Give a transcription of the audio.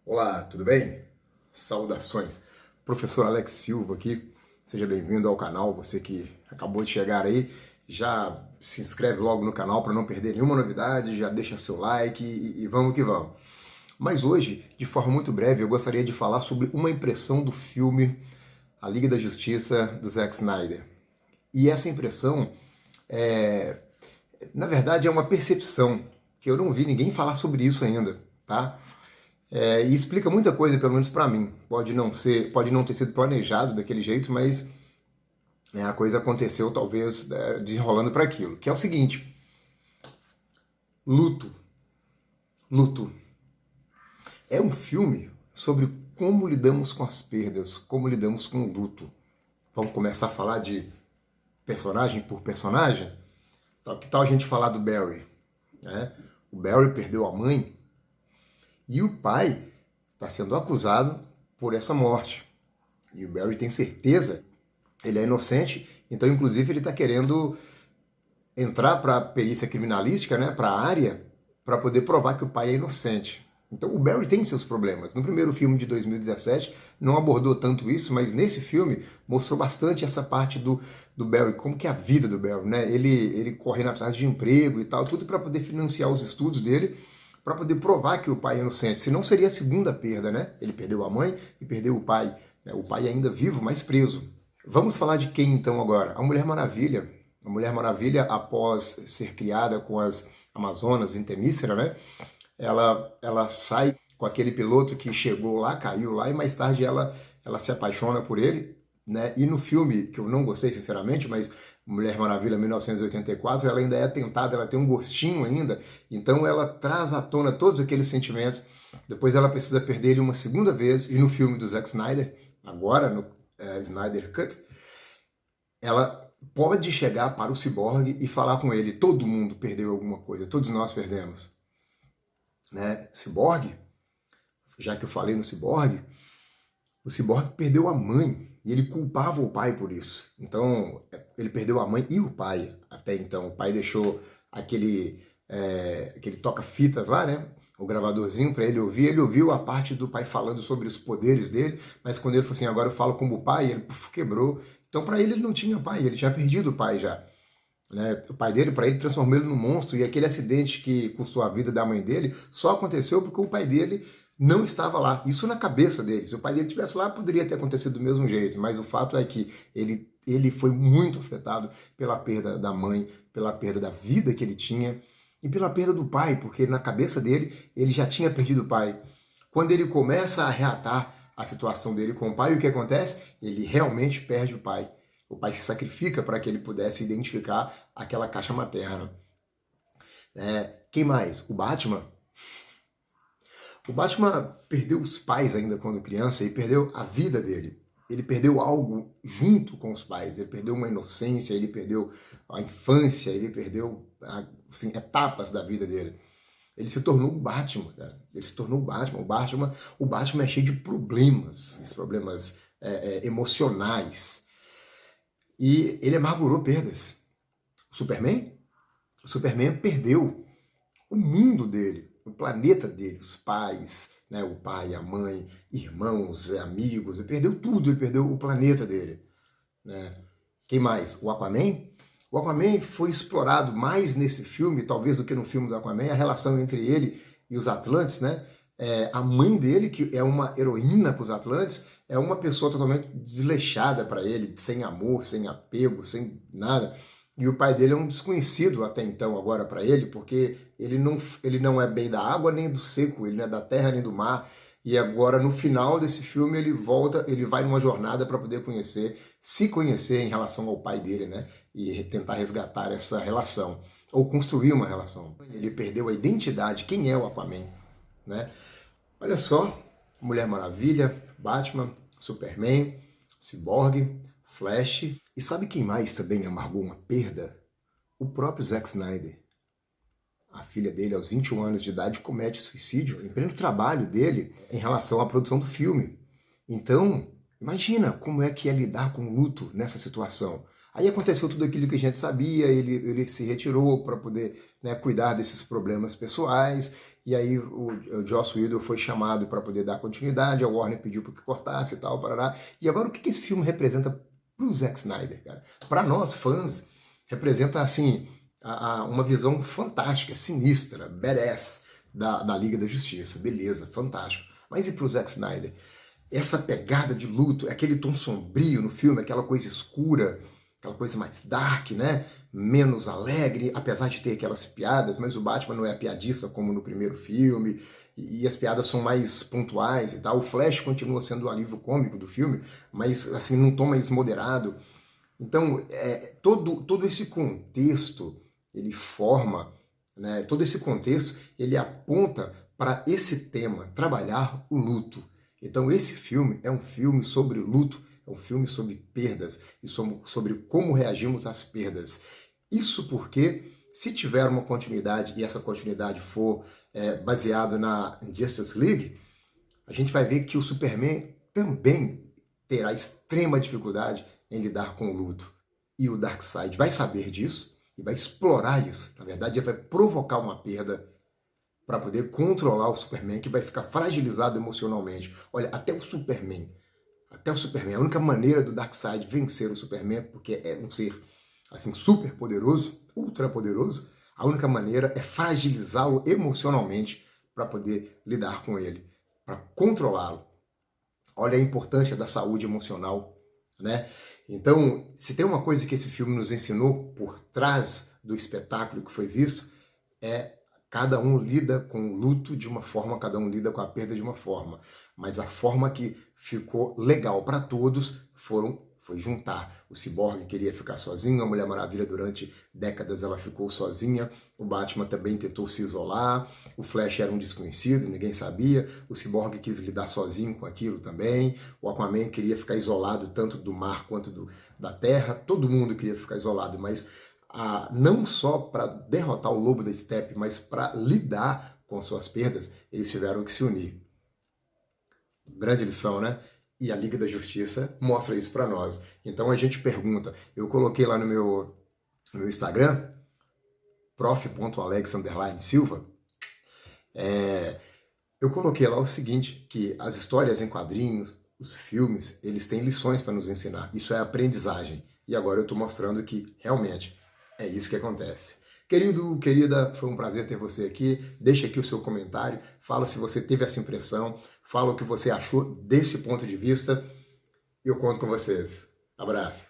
Olá, tudo bem? Saudações. Professor Alex Silva aqui. Seja bem-vindo ao canal. Você que acabou de chegar aí, já se inscreve logo no canal para não perder nenhuma novidade, já deixa seu like e vamos que vamos. Mas hoje, de forma muito breve, eu gostaria de falar sobre uma impressão do filme A Liga da Justiça do Zack Snyder. E essa impressão, na verdade, é uma percepção, que eu não vi ninguém falar sobre isso ainda, tá? E explica muita coisa, pelo menos para mim. Pode não ter sido planejado daquele jeito, mas a coisa aconteceu talvez desenrolando para aquilo. Que é o seguinte: Luto. Luto é um filme sobre como lidamos com as perdas, como lidamos com o luto. Vamos começar a falar de personagem por personagem? Que tal a gente falar do Barry? Né? O Barry perdeu a mãe e o pai está sendo acusado por essa morte. E o Barry tem certeza, ele é inocente, então inclusive ele está querendo entrar para a perícia criminalística, né, para a área, para poder provar que o pai é inocente. Então o Barry tem seus problemas. No primeiro filme de 2017 não abordou tanto isso, mas nesse filme mostrou bastante essa parte do Barry, como que é a vida do Barry, né? Ele correndo atrás de emprego e tal, tudo para poder financiar os estudos dele, para poder provar que o pai é inocente. Senão seria a segunda perda, né? Ele perdeu a mãe e perdeu o pai. Né? O pai ainda vivo, mas preso. Vamos falar de quem então agora? A Mulher Maravilha. A Mulher Maravilha, após ser criada com as Amazonas em Temícera, né? Ela sai com aquele piloto que chegou lá, caiu lá, e mais tarde ela se apaixona por ele, né? E no filme, que eu não gostei sinceramente, mas Mulher Maravilha 1984, ela ainda é tentada, ela tem um gostinho ainda, então ela traz à tona todos aqueles sentimentos. Depois ela precisa perder ele uma segunda vez, e no filme do Zack Snyder, agora no Snyder Cut, ela pode chegar para o Cyborg e falar com ele: todo mundo perdeu alguma coisa, todos nós perdemos. Né? Cyborg, já que eu falei no Cyborg, o Cyborg perdeu a mãe e ele culpava o pai por isso. Então, ele perdeu a mãe e o pai até então. O pai deixou aquele toca-fitas lá, né? O gravadorzinho para ele ouvir. Ele ouviu a parte do pai falando sobre os poderes dele, mas quando ele falou assim: agora eu falo como pai, ele quebrou. Então, para ele não tinha pai, ele tinha perdido o pai já. Né? O pai dele, para ele, transformou ele num monstro, e aquele acidente que custou a vida da mãe dele só aconteceu porque o pai dele não estava lá. Isso na cabeça dele. Se o pai dele estivesse lá, poderia ter acontecido do mesmo jeito, mas o fato é que ele foi muito afetado pela perda da mãe, pela perda da vida que ele tinha e pela perda do pai, porque na cabeça dele ele já tinha perdido o pai. Quando ele começa a reatar a situação dele com o pai, o que acontece? Ele realmente perde o pai. O pai se sacrifica para que ele pudesse identificar aquela caixa materna. Quem mais? O Batman. O Batman perdeu os pais ainda quando criança e perdeu a vida dele. Ele perdeu algo junto com os pais. Ele perdeu uma inocência, ele perdeu a infância, ele perdeu assim, etapas da vida dele. Ele se tornou o Batman, cara. Ele se tornou o Batman. O Batman é cheio de problemas, problemas emocionais. E ele amargurou perdas. O Superman perdeu o mundo dele, o planeta dele, os pais, né, o pai, a mãe, irmãos, amigos, ele perdeu tudo, ele perdeu o planeta dele. Né? Quem mais? O Aquaman? O Aquaman foi explorado mais nesse filme, talvez, do que no filme do Aquaman, a relação entre ele e os Atlantes, né? A mãe dele, que é uma heroína para os Atlantes, é uma pessoa totalmente desleixada para ele, sem amor, sem apego, sem nada. E o pai dele é um desconhecido até então agora para ele, porque ele não é bem da água nem do seco, ele não é da terra nem do mar. E agora, no final desse filme, ele volta, ele vai numa jornada para poder se conhecer em relação ao pai dele, né? E tentar resgatar essa relação, ou construir uma relação. Ele perdeu a identidade, quem é o Aquaman, né? Olha só, Mulher Maravilha, Batman, Superman, Cyborg, Flash. E sabe quem mais também amargou uma perda? O próprio Zack Snyder. A filha dele, aos 21 anos de idade, comete suicídio em pleno trabalho dele em relação à produção do filme. Então, imagina como é que é lidar com o luto nessa situação. Aí aconteceu tudo aquilo que a gente sabia, ele se retirou para poder, né, cuidar desses problemas pessoais, e aí o Joss Whedon foi chamado para poder dar continuidade, a Warner pediu para que cortasse e tal, parará. E agora o que esse filme representa para o Zack Snyder, cara? Para nós, fãs, representa, assim, uma visão fantástica, sinistra, badass da Liga da Justiça. Beleza, fantástico. Mas e para o Zack Snyder? Essa pegada de luto, aquele tom sombrio no filme, aquela coisa escura, aquela coisa mais dark, né? Menos alegre, apesar de ter aquelas piadas, mas o Batman não é piadista como no primeiro filme, e as piadas são mais pontuais e tal. O Flash continua sendo o alívio cômico do filme, mas assim, num tom mais moderado. Então, todo esse contexto, ele forma, né? Todo esse contexto, ele aponta para esse tema, trabalhar o luto. Então, esse filme é um filme sobre luto, é um filme sobre perdas e sobre como reagimos às perdas. Isso porque, se tiver uma continuidade e essa continuidade for baseada na Justice League, a gente vai ver que o Superman também terá extrema dificuldade em lidar com o luto. E o Darkseid vai saber disso e vai explorar isso. Na verdade, ele vai provocar uma perda para poder controlar o Superman, que vai ficar fragilizado emocionalmente. Olha, até o Superman, a única maneira do Darkseid vencer o Superman, porque é um ser assim super poderoso, ultra poderoso, a única maneira é fragilizá-lo emocionalmente para poder lidar com ele, para controlá-lo. Olha a importância da saúde emocional, né? Então, se tem uma coisa que esse filme nos ensinou por trás do espetáculo que foi visto, é cada um lida com o luto de uma forma, cada um lida com a perda de uma forma. Mas a forma que ficou legal para todos foi juntar. O Cyborg queria ficar sozinho, a Mulher Maravilha durante décadas ela ficou sozinha, o Batman também tentou se isolar, o Flash era um desconhecido, ninguém sabia, o Cyborg quis lidar sozinho com aquilo também, o Aquaman queria ficar isolado tanto do mar quanto da terra, todo mundo queria ficar isolado, mas não só para derrotar o Lobo da Steppe, mas para lidar com suas perdas, eles tiveram que se unir. Grande lição, né? E a Liga da Justiça mostra isso para nós. Então a gente pergunta, eu coloquei lá no meu Instagram, prof.alex_silva, eu coloquei lá o seguinte, que as histórias em quadrinhos, os filmes, eles têm lições para nos ensinar. Isso é aprendizagem. E agora eu estou mostrando que realmente é isso que acontece. Querido, querida, foi um prazer ter você aqui. Deixa aqui o seu comentário, fala se você teve essa impressão, fala o que você achou desse ponto de vista. Eu conto com vocês. Abraço.